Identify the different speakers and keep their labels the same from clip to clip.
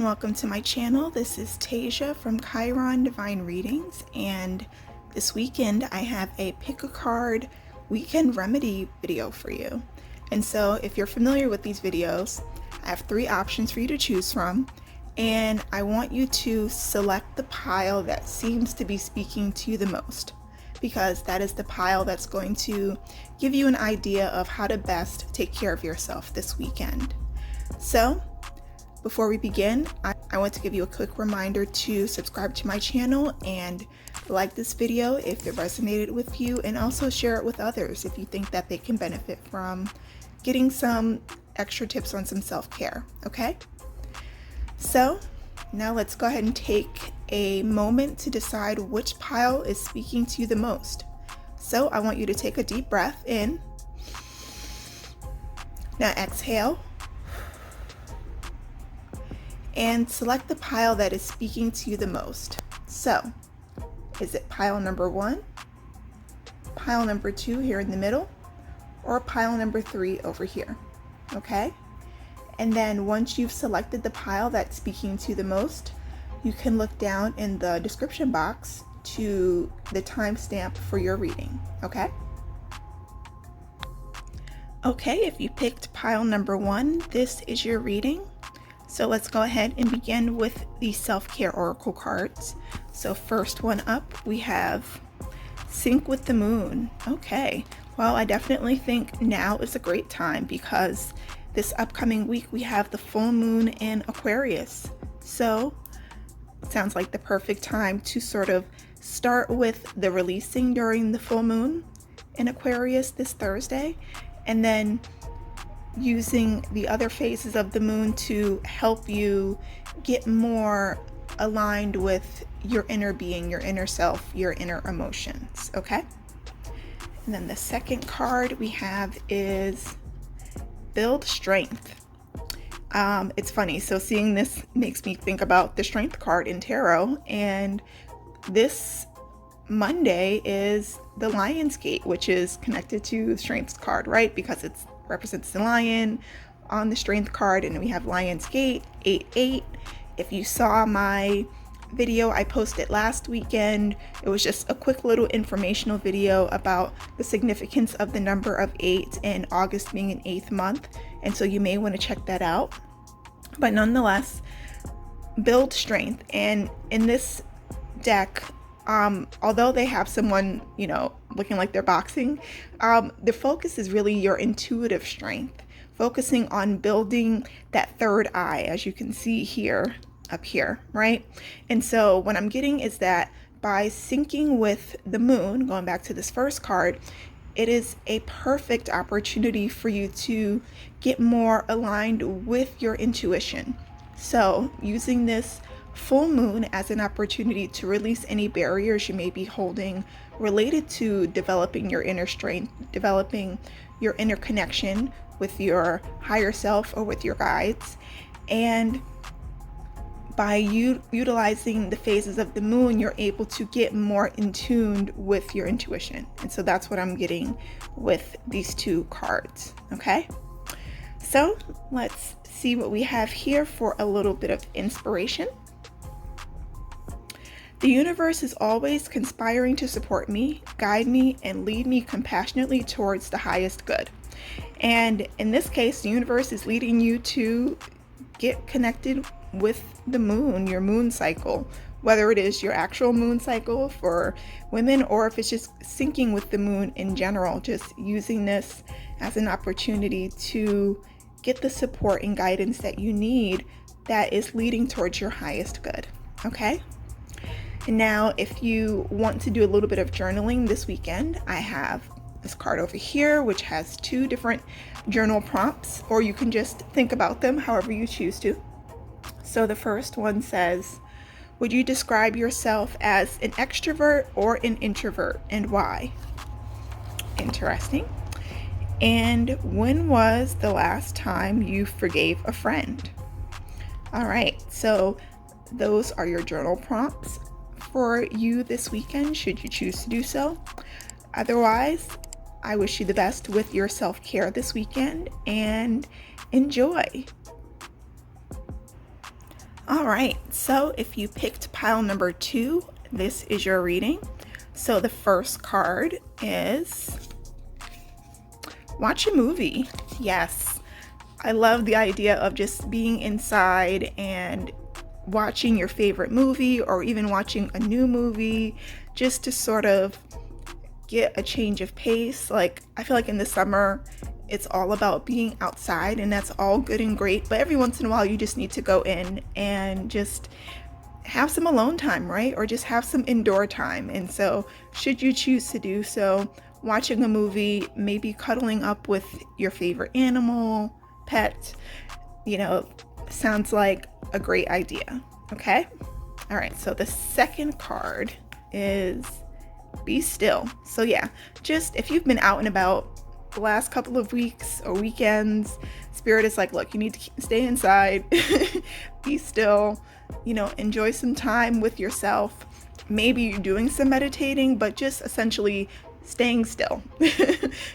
Speaker 1: and welcome to my channel. This is Tasia from Chiron Divine Readings, and this weekend I have a pick a card weekend remedy video for you. And so if you're familiar with these videos, I have 3 options for you to choose from, and I want you to select the pile that seems to be speaking to you the most, because that is the pile that's going to give you an idea of how to best take care of yourself this weekend. So before we begin, I want to give you a quick reminder to subscribe to my channel and like this video if it resonated with you, and also share it with others if you think that they can benefit from getting some extra tips on some self-care, okay? So now let's go ahead and take a moment to decide which pile is speaking to you the most. So I want you to take a deep breath in. Now exhale. And select the pile that is speaking to you the most. So, is it pile number 1, pile number 2 here in the middle, or pile number 3 over here? Okay? And then once you've selected the pile that's speaking to you the most, you can look down in the description box to the timestamp for your reading. Okay? Okay, if you picked pile number 1, this is your reading. So let's go ahead and begin with the self-care oracle cards. So first one up, we have Sync with the Moon. Okay, well, I definitely think now is a great time because this upcoming week we have the full moon in Aquarius. So sounds like the perfect time to sort of start with the releasing during the full moon in Aquarius this Thursday, and then using the other phases of the moon to help you get more aligned with your inner being, your inner self, your inner emotions, okay? And then the second card we have is Build Strength. It's funny, so seeing this makes me think about the Strength card in tarot, and this Monday is the Lion's Gate, which is connected to the Strength card, right? Because it represents the lion on the Strength card, and we have Lion's Gate 8-8. If you saw my video I posted last weekend, it was just a quick little informational video about the significance of the number of 8 and August being an 8th month, and so you may want to check that out. But nonetheless, build strength. And in this deck, although they have someone, looking like they're boxing, the focus is really your intuitive strength, focusing on building that third eye, as you can see here, up here, right? And so what I'm getting is that by syncing with the moon, going back to this first card, it is a perfect opportunity for you to get more aligned with your intuition. So using this full moon as an opportunity to release any barriers you may be holding related to developing your inner strength, developing your inner connection with your higher self or with your guides. And by utilizing the phases of the moon, you're able to get more in tune with your intuition. And so that's what I'm getting with these 2 cards, okay? So let's see what we have here for a little bit of inspiration. The universe is always conspiring to support me, guide me, and lead me compassionately towards the highest good. And in this case, the universe is leading you to get connected with the moon, your moon cycle, whether it is your actual moon cycle for women or if it's just syncing with the moon in general, just using this as an opportunity to get the support and guidance that you need that is leading towards your highest good, okay? And now if you want to do a little bit of journaling this weekend, I have this card over here, which has 2 different journal prompts, or you can just think about them however you choose to. So the first one says, would you describe yourself as an extrovert or an introvert, and why? Interesting. And when was the last time you forgave a friend? All right, so those are your journal prompts for you this weekend, should you choose to do so. Otherwise, I wish you the best with your self-care this weekend, and enjoy. All right, so if you picked pile number 2, this is your reading. So the first card is watch a movie. Yes, I love the idea of just being inside and watching your favorite movie or even watching a new movie just to sort of get a change of pace. Like, I feel like in the summer, it's all about being outside, and that's all good and great, but every once in a while you just need to go in and just have some alone time, right? Or just have some indoor time. And so should you choose to do so, watching a movie, maybe cuddling up with your favorite animal, pet, sounds like a great idea. Okay? All right, so the second card is be still. So yeah, just if you've been out and about the last couple of weeks or weekends, Spirit is like, look, you need to stay inside, be still, enjoy some time with yourself. Maybe you're doing some meditating, but just essentially staying still,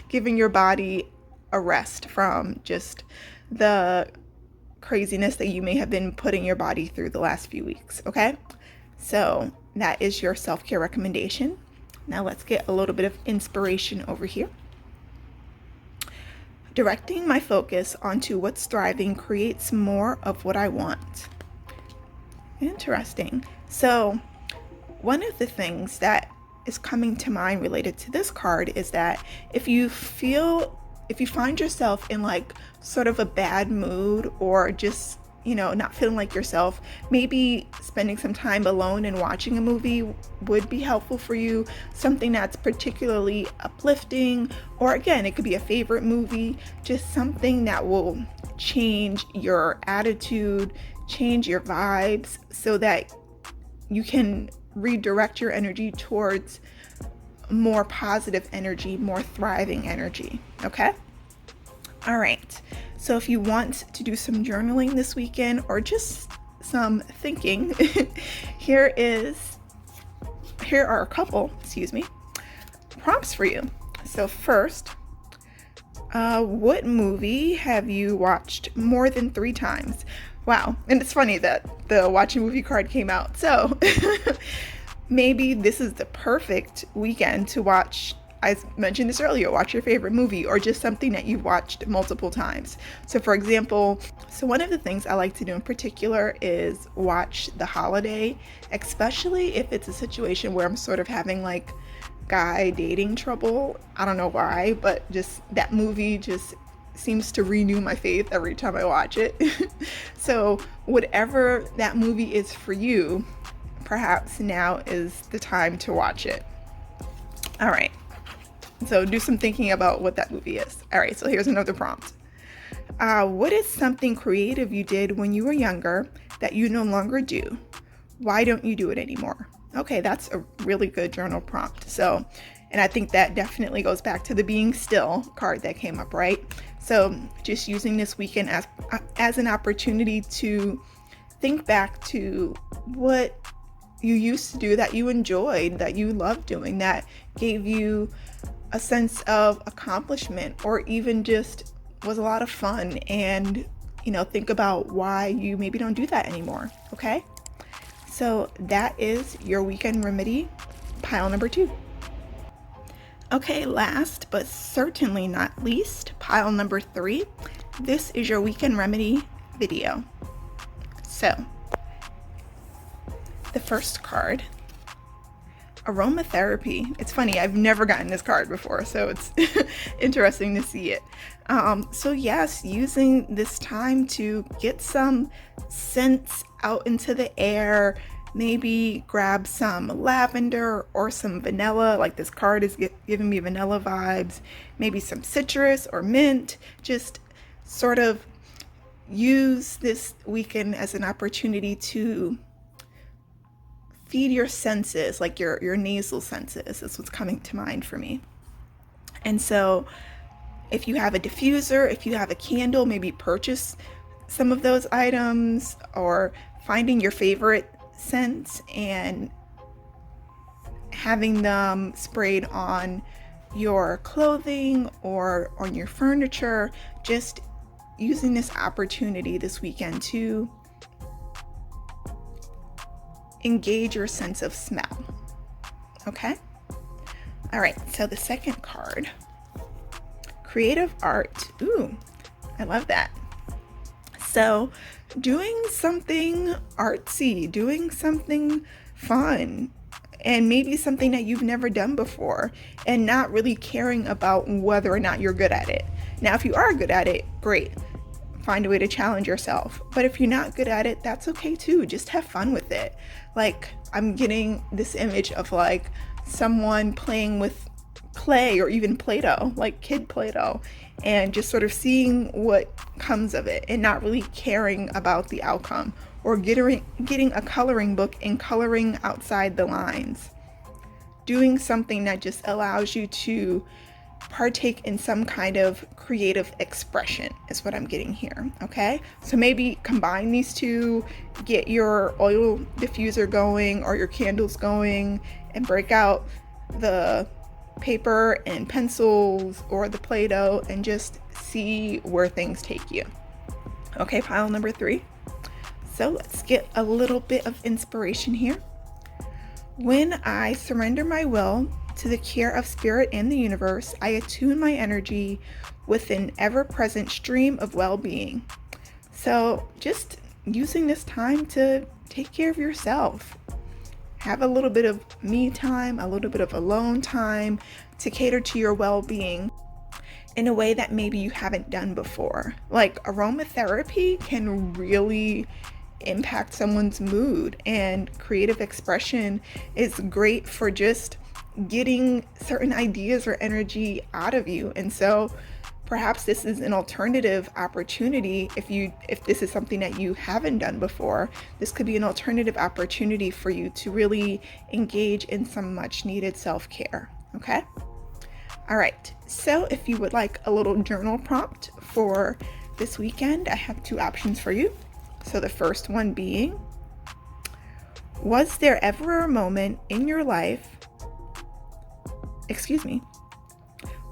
Speaker 1: giving your body a rest from just the craziness that you may have been putting your body through the last few weeks. Okay, so that is your self-care recommendation. Now let's get a little bit of inspiration over here. Directing my focus onto what's thriving creates more of what I want. Interesting. So one of the things that is coming to mind related to this card is that if you find yourself in like sort of a bad mood or just not feeling like yourself, maybe spending some time alone and watching a movie would be helpful for you. Something that's particularly uplifting, or again, it could be a favorite movie, just something that will change your attitude, change your vibes so that you can redirect your energy towards more positive energy, more thriving energy. Okay? All right. So if you want to do some journaling this weekend or just some thinking, here are a couple, prompts for you. So first, what movie have you watched more than 3 times? Wow. And it's funny that the watch a movie card came out. So maybe this is the perfect weekend to watch, I mentioned this earlier, watch your favorite movie or just something that you've watched multiple times. So for example, one of the things I like to do in particular is watch The Holiday, especially if it's a situation where I'm sort of having like guy dating trouble. I don't know why, but just that movie just seems to renew my faith every time I watch it. So whatever that movie is for you, perhaps now is the time to watch it. All right. So do some thinking about what that movie is. All right, so here's another prompt. What is something creative you did when you were younger that you no longer do? Why don't you do it anymore? Okay, that's a really good journal prompt. So, and I think that definitely goes back to the being still card that came up, right? So just using this weekend as an opportunity to think back to what you used to do that you enjoyed, that you loved doing, that gave you a sense of accomplishment or even just was a lot of fun, and think about why you maybe don't do that anymore. Okay, so that is your weekend remedy, pile number 2. Okay, last but certainly not least, pile number 3. This is your weekend remedy video. So the first card, aromatherapy. It's funny, I've never gotten this card before, so it's interesting to see it. So yes, using this time to get some scents out into the air, maybe grab some lavender or some vanilla, like this card is giving me vanilla vibes, maybe some citrus or mint, just sort of use this weekend as an opportunity to feed your senses, like your nasal senses. That's what's coming to mind for me. And so if you have a diffuser, if you have a candle, maybe purchase some of those items, or finding your favorite scents and having them sprayed on your clothing or on your furniture. Just using this opportunity this weekend to engage your sense of smell. Okay? All right, so the second card, creative art. Ooh, I love that. So doing something artsy, doing something fun, and maybe something that you've never done before, and not really caring about whether or not you're good at it. Now, if you are good at it, great. Find a way to challenge yourself. But if you're not good at it, that's okay too. Just have fun with it. Like, I'm getting this image of like someone playing with clay or even Play-Doh, like kid Play-Doh, and just sort of seeing what comes of it and not really caring about the outcome, or getting a coloring book and coloring outside the lines. Doing something that just allows you to partake in some kind of creative expression is what I'm getting here. Okay, so maybe combine these two, get your oil diffuser going or your candles going, and break out the paper and pencils or the Play-Doh and just see where things take you. Okay, pile number 3. So let's get a little bit of inspiration here. When I surrender my will to the care of spirit and the universe, I attune my energy with an ever-present stream of well-being. So just using this time to take care of yourself. Have a little bit of me time, a little bit of alone time to cater to your well-being in a way that maybe you haven't done before. Like, aromatherapy can really impact someone's mood, and creative expression is great for just getting certain ideas or energy out of you. And so perhaps this is an alternative opportunity. If this is something that you haven't done before, this could be an alternative opportunity for you to really engage in some much needed self-care. Okay? All right. So if you would like a little journal prompt for this weekend, I have 2 options for you. So the first one being, was there ever a moment in your life,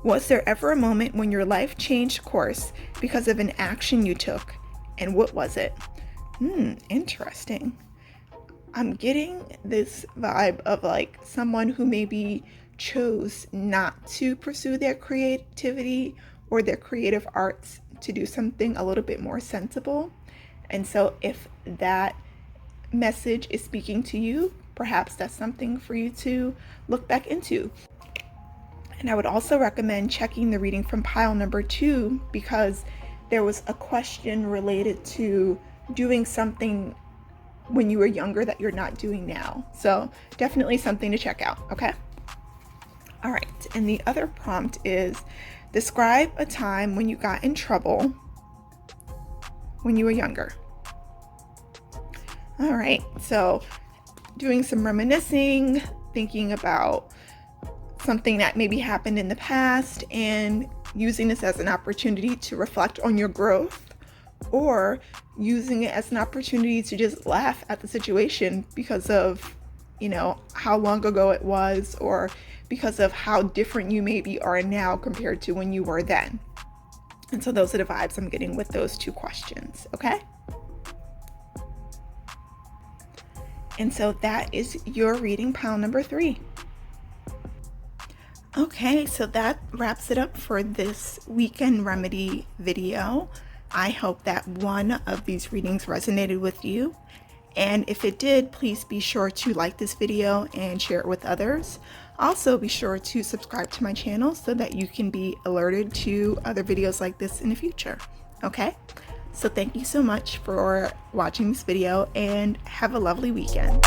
Speaker 1: was there ever a moment when your life changed course because of an action you took, and what was it? Interesting. I'm getting this vibe of like someone who maybe chose not to pursue their creativity or their creative arts to do something a little bit more sensible. And so if that message is speaking to you, perhaps that's something for you to look back into. And I would also recommend checking the reading from pile number 2, because there was a question related to doing something when you were younger that you're not doing now. So definitely something to check out, okay? All right, and the other prompt is, describe a time when you got in trouble when you were younger. All right, so doing some reminiscing, thinking about something that maybe happened in the past and using this as an opportunity to reflect on your growth, or using it as an opportunity to just laugh at the situation because of, how long ago it was, or because of how different you maybe are now compared to when you were then. And so those are the vibes I'm getting with those 2 questions, okay? And so that is your reading, pile number 3. Okay, so that wraps it up for this weekend remedy video. I hope that one of these readings resonated with you. And if it did, please be sure to like this video and share it with others. Also, be sure to subscribe to my channel so that you can be alerted to other videos like this in the future. Okay? So thank you so much for watching this video, and have a lovely weekend.